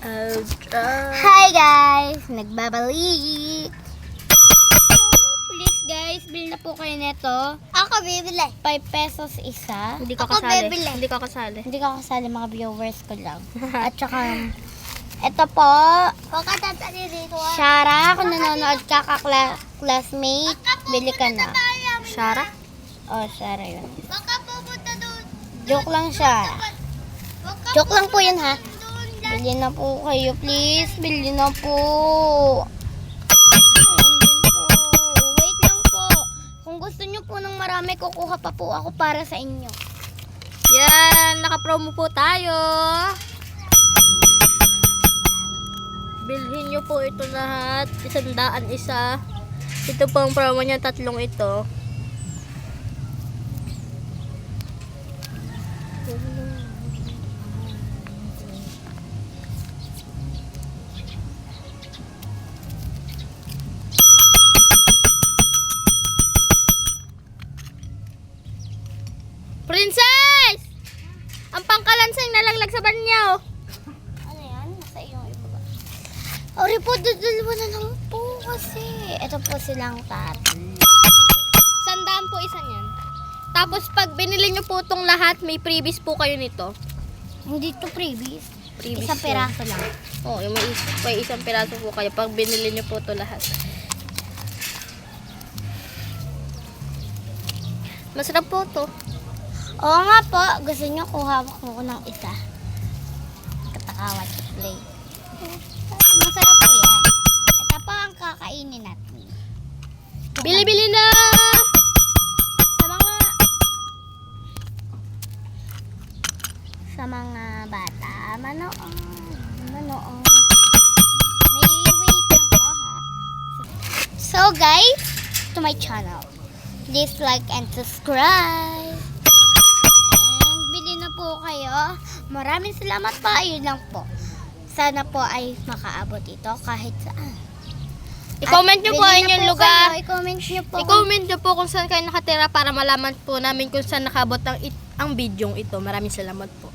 Hi guys! Nagbabalik! Please guys, bili na po kayo neto. Ako bibili. 5 pesos isa. Hindi ka Ako kasali. bibili. Hindi ka kasali. Hindi ka kasali, mga viewers ko lang. At saka, ito po, Huwag ka tatali dito. Shara, kung nanonood ka classmate, bili ka na. Shara? Oh, Shara yun. Huwag ka pupunta doon. Joke lang siya. Huwag ka Joke lang po yun ha. doon. Bili na po kayo, please. Bili na po. Ayan din po. Wait lang po. Kung gusto nyo po ng marami, kukuha pa po ako para sa inyo. Yan, naka-promo po tayo. Bilhin nyo po ito lahat. 100 isa. Ito po ang promo niya, 3 ito. Princess! Ang pangkalansing nalaglag sa banyaw. Ano yan? Nasa iyong ibaba. Ori po, dalawa na lang po kasi. Ito po silang tatlo. 100 po isa niyan. Tapos pag binili nyo po itong lahat, may freebies po kayo nito. Hindi to previous. Freebies Isang yun. peraso lang. Oo, yung may isang piraso po kayo pag binili nyo po ito lahat. Masarap po to. Oo nga po, gusto nyo kuha ko ng isa. Katakawat play. Masarap po yan. Ito po ang kakainin natin. Bili-bili na! Sa mga bata, manoong. May wait lang po ha. So guys, to my channel, please like and subscribe. And bili na po kayo. Maraming salamat po. Ayun lang po. Sana po ay makaabot ito kahit saan. I-comment nyo At po bili na inyong po lugar. kayo. I-comment nyo po. I-comment nyo po kung saan kayo nakatira para malaman po namin kung saan nakabot ang video ito. Maraming salamat po.